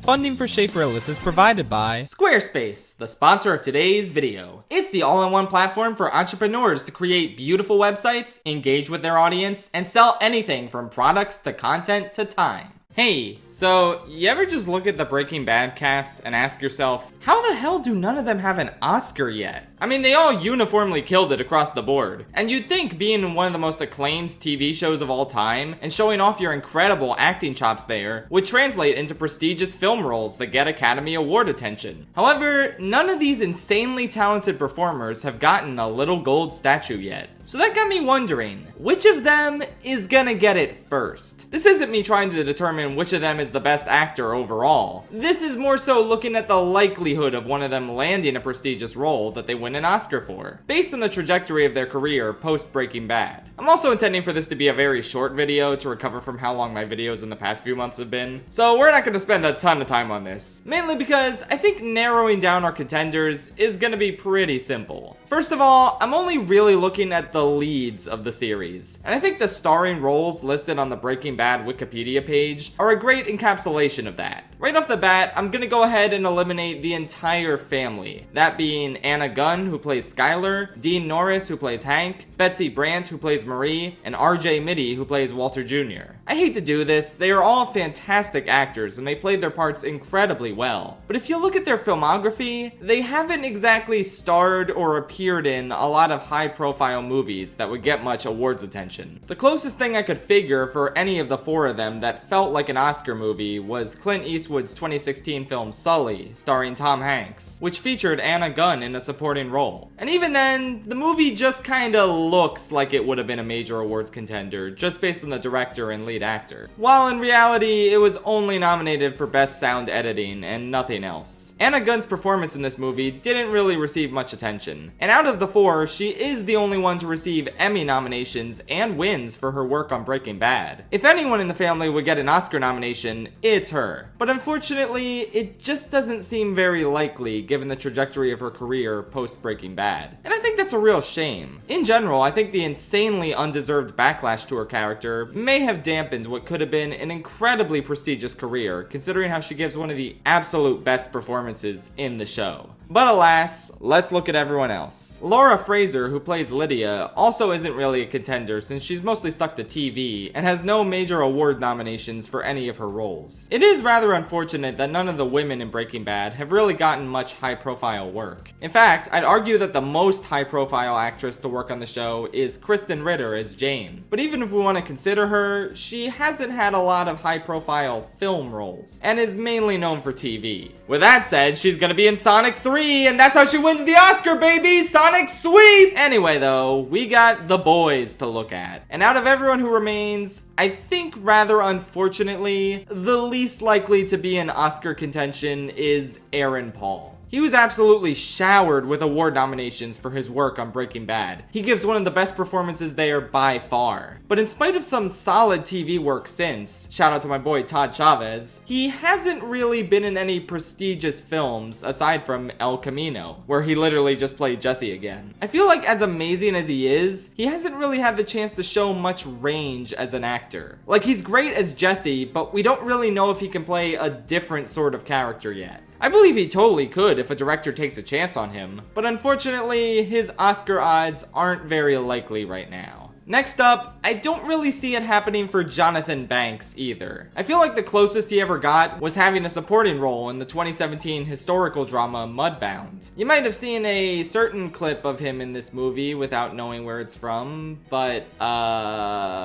Funding for Schaefer-Ellis is provided by Squarespace, the sponsor of today's video. It's the all-in-one platform for entrepreneurs to create beautiful websites, engage with their audience, and sell anything from products to content to time. Hey, so you ever just look at the Breaking Bad cast and ask yourself, how the hell do none of them have an Oscar yet? I mean, they all uniformly killed it across the board. And you'd think being in one of the most acclaimed TV shows of all time and showing off your incredible acting chops there would translate into prestigious film roles that get Academy Award attention. However, none of these insanely talented performers have gotten a little gold statue yet. So that got me wondering, which of them is gonna get it first? This isn't me trying to determine which of them is the best actor overall. This is more so looking at the likelihood of one of them landing a prestigious role that they win an Oscar for, based on the trajectory of their career post Breaking Bad. I'm also intending for this to be a very short video to recover from how long my videos in the past few months have been, so we're not gonna spend a ton of time on this. Mainly because I think narrowing down our contenders is gonna be pretty simple. First of all, I'm only really looking at the leads of the series, and I think the starring roles listed on the Breaking Bad Wikipedia page are a great encapsulation of that. Right off the bat, I'm gonna go ahead and eliminate the entire family, that being Anna Gunn, who plays Skyler, Dean Norris, who plays Hank, Betsy Brandt, who plays Marie, and RJ Mitty, who plays Walter Jr. I hate to do this, they are all fantastic actors and they played their parts incredibly well. But if you look at their filmography, they haven't exactly starred or appeared in a lot of high-profile movies that would get much awards attention. The closest thing I could figure for any of the four of them that felt like an Oscar movie was Clint Eastwood's 2016 film Sully, starring Tom Hanks, which featured Anna Gunn in a supporting role. And even then, the movie just kinda looks like it would have been a major awards contender, just based on the director and lead actor. While in reality, it was only nominated for Best Sound Editing and nothing else. Anna Gunn's performance in this movie didn't really receive much attention, and out of the four, she is the only one to receive Emmy nominations and wins for her work on Breaking Bad. If anyone in the family would get an Oscar nomination, it's her. But unfortunately, it just doesn't seem very likely given the trajectory of her career post Breaking Bad. And I think that's a real shame. In general, I think the insanely undeserved backlash to her character may have dampened what could have been an incredibly prestigious career, considering how she gives one of the absolute best performances in the show. But alas, let's look at everyone else. Laura Fraser, who plays Lydia, also isn't really a contender since she's mostly stuck to TV and has no major award nominations for any of her roles. It is rather unfortunate that none of the women in Breaking Bad have really gotten much high-profile work. In fact, I'd argue that the most high-profile actress to work on the show is Kristen Ritter as Jane. But even if we want to consider her, she hasn't had a lot of high-profile film roles, and is mainly known for TV. With that said, she's gonna be in Sonic 3, and that's how she wins the Oscar, baby! Sonic sweep! Anyway though, we got the boys to look at. And out of everyone who remains, I think rather unfortunately, the least likely to be in Oscar contention is Aaron Paul. He was absolutely showered with award nominations for his work on Breaking Bad. He gives one of the best performances there by far. But in spite of some solid TV work since, shout out to my boy Todd Chavez, he hasn't really been in any prestigious films aside from El Camino, where he literally just played Jesse again. I feel like as amazing as he is, he hasn't really had the chance to show much range as an actor. Like, he's great as Jesse, but we don't really know if he can play a different sort of character yet. I believe he totally could if a director takes a chance on him, but unfortunately, his Oscar odds aren't very likely right now. Next up, I don't really see it happening for Jonathan Banks either. I feel like the closest he ever got was having a supporting role in the 2017 historical drama Mudbound. You might have seen a certain clip of him in this movie without knowing where it's from, but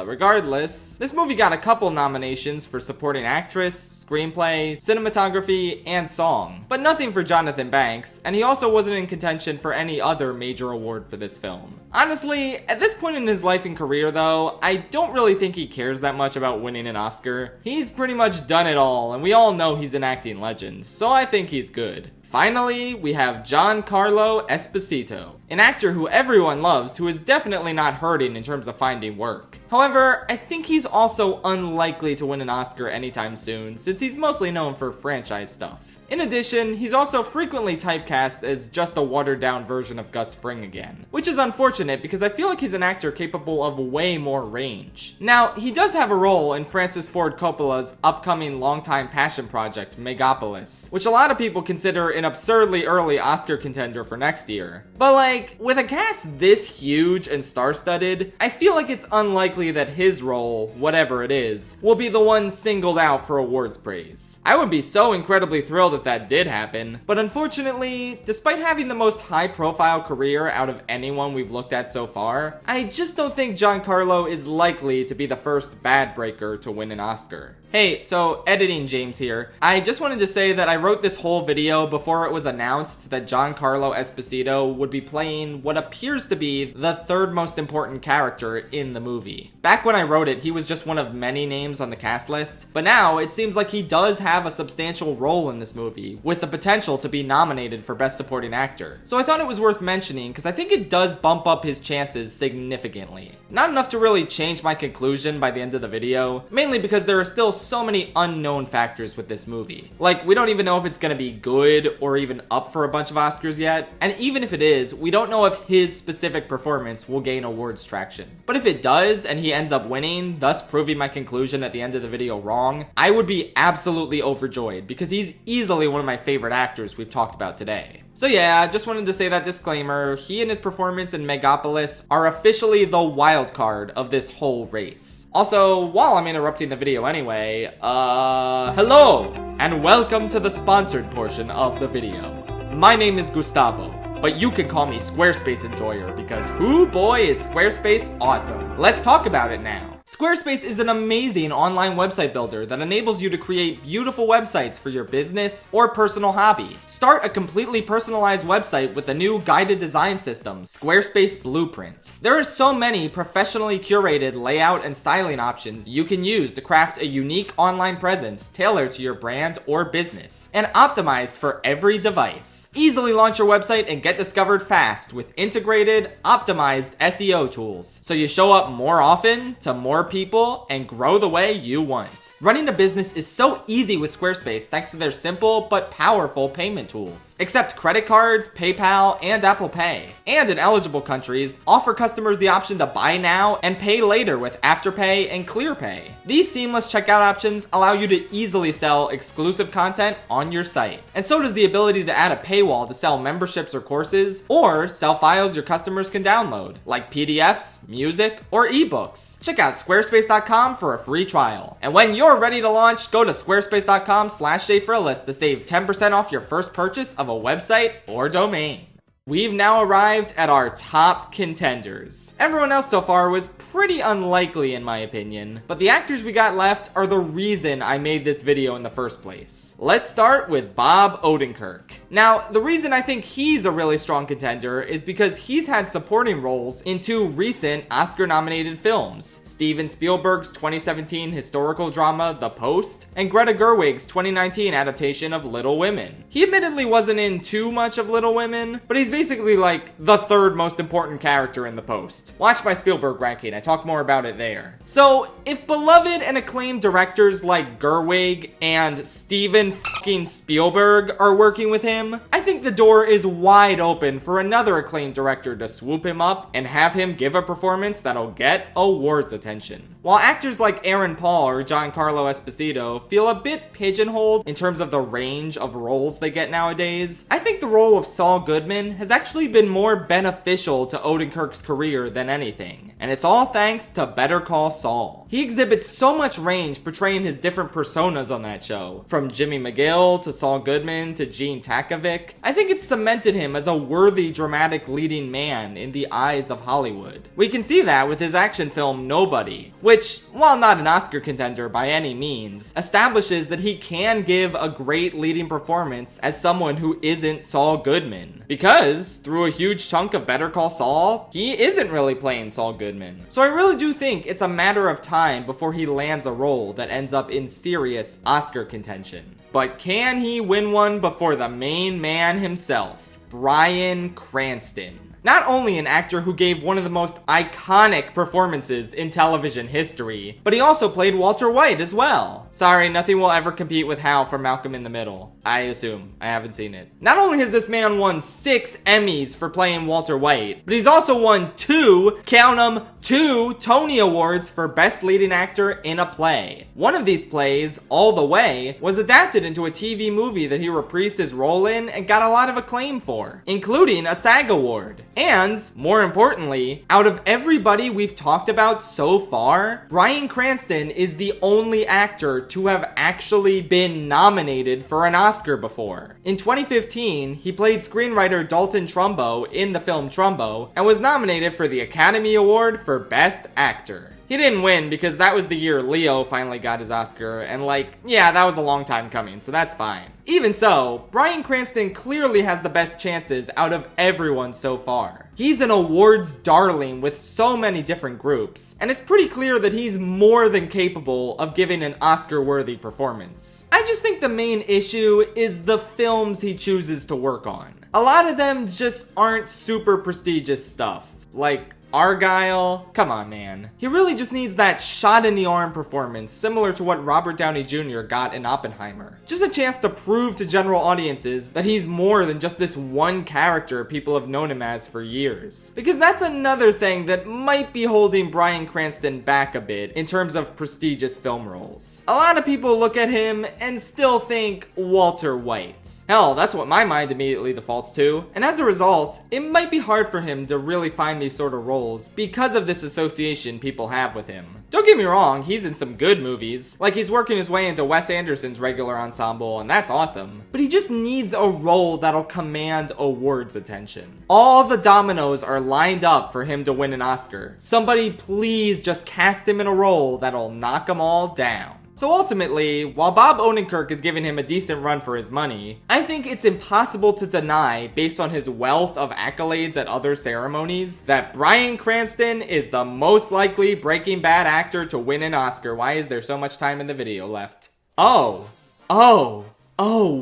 regardless, this movie got a couple nominations for supporting actress, screenplay, cinematography, and song, but nothing for Jonathan Banks, and he also wasn't in contention for any other major award for this film. Honestly, at this point in his life and career though, I don't really think he cares that much about winning an Oscar. He's pretty much done it all, and we all know he's an acting legend, so I think he's good. Finally, we have Giancarlo Esposito, an actor who everyone loves who is definitely not hurting in terms of finding work. However, I think he's also unlikely to win an Oscar anytime soon, since he's mostly known for franchise stuff. In addition, he's also frequently typecast as just a watered-down version of Gus Fring again, which is unfortunate because I feel like he's an actor capable of way more range. Now, he does have a role in Francis Ford Coppola's upcoming longtime passion project, Megapolis, which a lot of people consider an absurdly early Oscar contender for next year. But like, with a cast this huge and star-studded, I feel like it's unlikely that his role, whatever it is, will be the one singled out for awards praise. I would be so incredibly thrilled if that did happen, but unfortunately, despite having the most high-profile career out of anyone we've looked at so far, I just don't think Giancarlo is likely to be the first bad breaker to win an Oscar. Hey, so editing James here. I just wanted to say that I wrote this whole video before it was announced that Giancarlo Esposito would be playing what appears to be the third most important character in the movie. Back when I wrote it, he was just one of many names on the cast list, but now it seems like he does have a substantial role in this movie, with the potential to be nominated for Best Supporting Actor. So I thought it was worth mentioning because I think it does bump up his chances significantly. Not enough to really change my conclusion by the end of the video, mainly because there are still so many unknown factors with this movie. Like, we don't even know if it's gonna be good or even up for a bunch of Oscars yet, and even if it is, we don't know if his specific performance will gain awards traction. But if it does, and he ends up winning, thus proving my conclusion at the end of the video wrong, I would be absolutely overjoyed, because he's easily one of my favorite actors we've talked about today. So yeah, just wanted to say that disclaimer. He and his performance in Megapolis are officially the wild card of this whole race. Also, while I'm interrupting the video anyway, hello, and welcome to the sponsored portion of the video. My name is Gustavo, but you can call me Squarespace Enjoyer because whoo boy is Squarespace awesome. Let's talk about it now. Squarespace is an amazing online website builder that enables you to create beautiful websites for your business or personal hobby. Start a completely personalized website with the new guided design system, Squarespace Blueprint. There are so many professionally curated layout and styling options you can use to craft a unique online presence tailored to your brand or business, and optimized for every device. Easily launch your website and get discovered fast with integrated, optimized SEO tools, so you show up more often to more people and grow the way you want. Running a business is so easy with Squarespace thanks to their simple but powerful payment tools. Accept credit cards, PayPal, and Apple Pay. And in eligible countries, offer customers the option to buy now and pay later with Afterpay and ClearPay. These seamless checkout options allow you to easily sell exclusive content on your site. And so does the ability to add a paywall to sell memberships or courses, or sell files your customers can download, like PDFs, music, or ebooks. Check out Squarespace.com for a free trial. And when you're ready to launch, go to squarespace.com/ShadeForAList to save 10% off your first purchase of a website or domain. We've now arrived at our top contenders. Everyone else so far was pretty unlikely in my opinion, but the actors we got left are the reason I made this video in the first place. Let's start with Bob Odenkirk. Now, the reason I think he's a really strong contender is because he's had supporting roles in two recent Oscar-nominated films, Steven Spielberg's 2017 historical drama The Post, and Greta Gerwig's 2019 adaptation of Little Women. He admittedly wasn't in too much of Little Women, but he's basically like the third most important character in The Post. Watch my Spielberg ranking, I talk more about it there. So, if beloved and acclaimed directors like Gerwig and Steven fucking Spielberg are working with him, I think the door is wide open for another acclaimed director to swoop him up and have him give a performance that'll get awards attention. While actors like Aaron Paul or Giancarlo Esposito feel a bit pigeonholed in terms of the range of roles they get nowadays, I think the role of Saul Goodman has actually been more beneficial to Odenkirk's career than anything, and it's all thanks to Better Call Saul. He exhibits so much range portraying his different personas on that show, from Jimmy McGill to Saul Goodman to Gene Takovic. I think it's cemented him as a worthy dramatic leading man in the eyes of Hollywood. We can see that with his action film Nobody, which, while not an Oscar contender by any means, establishes that he can give a great leading performance as someone who isn't Saul Goodman. Because, through a huge chunk of Better Call Saul, he isn't really playing Saul Goodman. So I really do think it's a matter of time before he lands a role that ends up in serious Oscar contention. But can he win one before the main man himself, Bryan Cranston? Not only an actor who gave one of the most iconic performances in television history, but he also played Walter White as well. Sorry, nothing will ever compete with Hal from Malcolm in the Middle. I assume. I haven't seen it. Not only has this man won 6 Emmys for playing Walter White, but he's also won 2, count 'em, 2 Tony Awards for Best Leading Actor in a Play. One of these plays, All the Way, was adapted into a TV movie that he reprised his role in and got a lot of acclaim for, including a SAG Award. And, more importantly, out of everybody we've talked about so far, Bryan Cranston is the only actor to have actually been nominated for an Oscar before. In 2015, he played screenwriter Dalton Trumbo in the film Trumbo and was nominated for the Academy Award for Best Actor. He didn't win because that was the year Leo finally got his Oscar, and yeah, that was a long time coming, so that's fine. Even so, Bryan Cranston clearly has the best chances out of everyone so far. He's an awards darling with so many different groups, and it's pretty clear that he's more than capable of giving an Oscar-worthy performance. I just think the main issue is the films he chooses to work on. A lot of them just aren't super prestigious stuff, like Argyle. Come on, man. He really just needs that shot in the arm performance similar to what Robert Downey Jr. got in Oppenheimer. Just a chance to prove to general audiences that he's more than just this one character people have known him as for years. Because that's another thing that might be holding Bryan Cranston back a bit in terms of prestigious film roles. A lot of people look at him and still think Walter White. Hell, that's what my mind immediately defaults to. And as a result, it might be hard for him to really find these sort of roles because of this association people have with him. Don't get me wrong, he's in some good movies. Like, he's working his way into Wes Anderson's regular ensemble, and that's awesome. But he just needs a role that'll command awards attention. All the dominoes are lined up for him to win an Oscar. Somebody please just cast him in a role that'll knock them all down. So ultimately, while Bob Odenkirk is giving him a decent run for his money, I think it's impossible to deny, based on his wealth of accolades at other ceremonies, that Bryan Cranston is the most likely Breaking Bad actor to win an Oscar. Why is there so much time in the video left? Oh,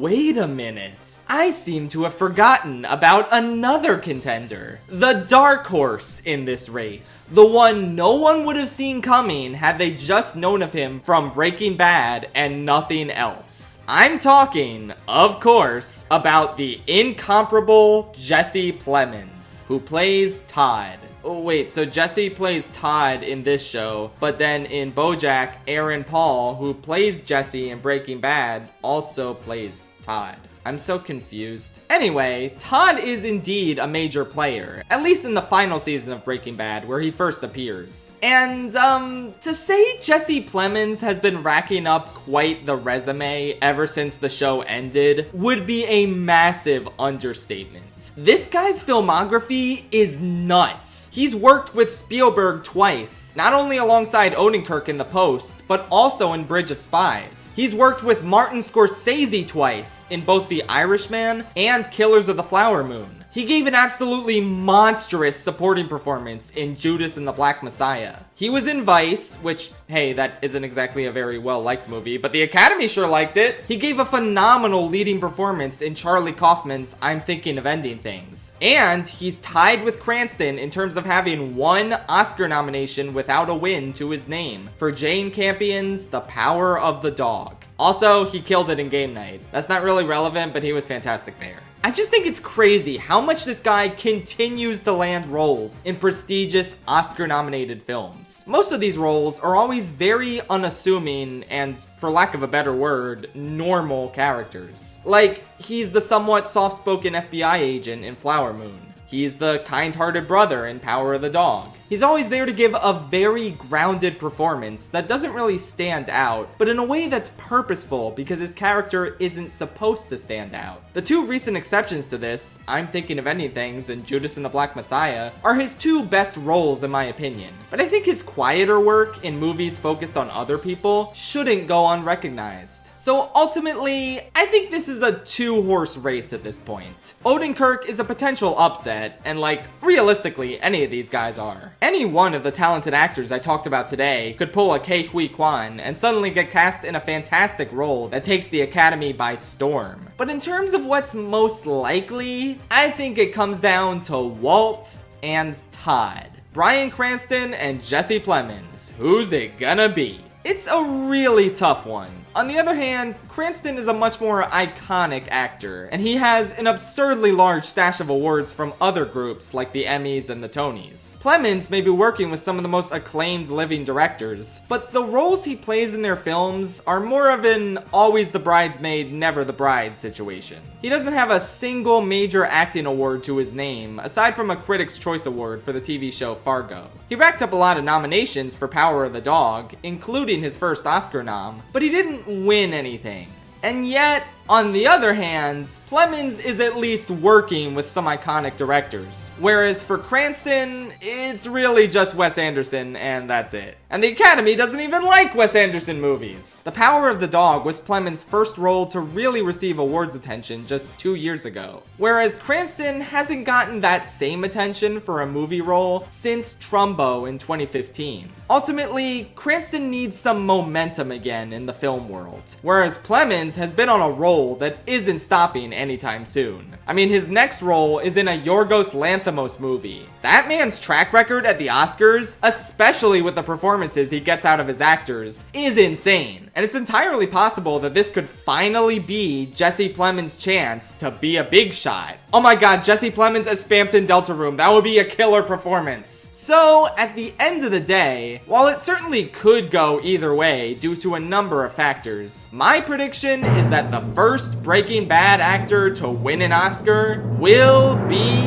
wait a minute. I seem to have forgotten about another contender. The dark horse in this race. The one no one would have seen coming had they just known of him from Breaking Bad and nothing else. I'm talking, of course, about the incomparable Jesse Plemons, who plays Todd. Oh wait, so Jesse plays Todd in this show, but then in BoJack, Aaron Paul, who plays Jesse in Breaking Bad, also plays Todd. I'm so confused. Anyway, Todd is indeed a major player, at least in the final season of Breaking Bad, where he first appears. And, to say Jesse Plemons has been racking up quite the resume ever since the show ended would be a massive understatement. This guy's filmography is nuts. He's worked with Spielberg twice, not only alongside Odenkirk in The Post, but also in Bridge of Spies. He's worked with Martin Scorsese twice in both The Irishman and Killers of the Flower Moon. He gave an absolutely monstrous supporting performance in Judas and the Black Messiah. He was in Vice, which, hey, that isn't exactly a very well-liked movie, but the Academy sure liked it. He gave a phenomenal leading performance in Charlie Kaufman's I'm Thinking of Ending Things. And he's tied with Cranston in terms of having one Oscar nomination without a win to his name for Jane Campion's The Power of the Dog. Also, he killed it in Game Night. That's not really relevant, but he was fantastic there. I just think it's crazy how much this guy continues to land roles in prestigious Oscar-nominated films. Most of these roles are always very unassuming and, for lack of a better word, normal characters. Like, he's the somewhat soft-spoken FBI agent in Flower Moon. He's the kind-hearted brother in Power of the Dog. He's always there to give a very grounded performance that doesn't really stand out, but in a way that's purposeful because his character isn't supposed to stand out. The two recent exceptions to this, I'm Thinking of Ending Things and Judas and the Black Messiah, are his two best roles in my opinion. But I think his quieter work in movies focused on other people shouldn't go unrecognized. So ultimately, I think this is a two-horse race at this point. Odenkirk is a potential upset, and realistically, any of these guys are. Any one of the talented actors I talked about today could pull a Ke Huy Quan and suddenly get cast in a fantastic role that takes the Academy by storm. But in terms of what's most likely, I think it comes down to Walt and Todd. Bryan Cranston and Jesse Plemons. Who's it gonna be? It's a really tough one. On the other hand, Cranston is a much more iconic actor, and he has an absurdly large stash of awards from other groups like the Emmys and the Tonys. Plemons may be working with some of the most acclaimed living directors, but the roles he plays in their films are more of an always the bridesmaid, never the bride situation. He doesn't have a single major acting award to his name, aside from a Critics' Choice Award for the TV show Fargo. He racked up a lot of nominations for Power of the Dog, including his first Oscar nom, but he didn't win anything. And yet, on the other hand, Plemons is at least working with some iconic directors. Whereas for Cranston, it's really just Wes Anderson and that's it. And the Academy doesn't even like Wes Anderson movies. The Power of the Dog was Plemons' first role to really receive awards attention just 2 years ago. Whereas Cranston hasn't gotten that same attention for a movie role since Trumbo in 2015. Ultimately, Cranston needs some momentum again in the film world. Whereas Plemons has been on a roll that isn't stopping anytime soon. I mean, his next role is in a Yorgos Lanthimos movie. That man's track record at the Oscars, especially with the performances he gets out of his actors, is insane. And it's entirely possible that this could finally be Jesse Plemons' chance to be a big shot. Oh my god, Jesse Plemons as Spampton Deltarune, that would be a killer performance. So, at the end of the day, while it certainly could go either way due to a number of factors, my prediction is that the first Breaking Bad actor to win an Oscar will be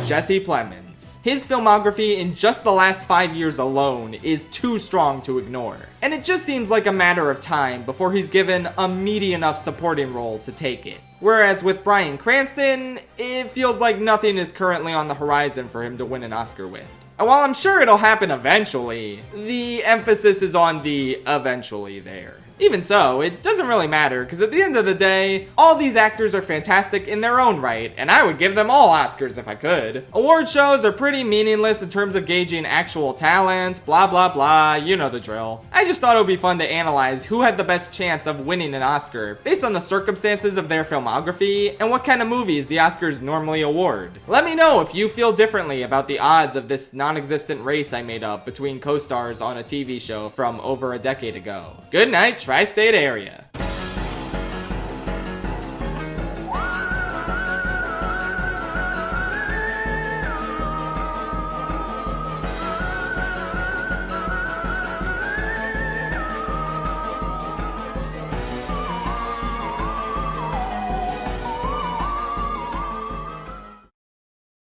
Jesse Plemons. His filmography in just the last 5 years alone is too strong to ignore. And it just seems like a matter of time before he's given a meaty enough supporting role to take it. Whereas with Bryan Cranston, it feels like nothing is currently on the horizon for him to win an Oscar with. And while I'm sure it'll happen eventually, the emphasis is on the eventually there. Even so, it doesn't really matter, because at the end of the day, all these actors are fantastic in their own right, and I would give them all Oscars if I could. Award shows are pretty meaningless in terms of gauging actual talent, blah blah blah, you know the drill. I just thought it would be fun to analyze who had the best chance of winning an Oscar, based on the circumstances of their filmography, and what kind of movies the Oscars normally award. Let me know if you feel differently about the odds of this non-existent race I made up between co-stars on a TV show from over a decade ago. Good night, Tri-State area.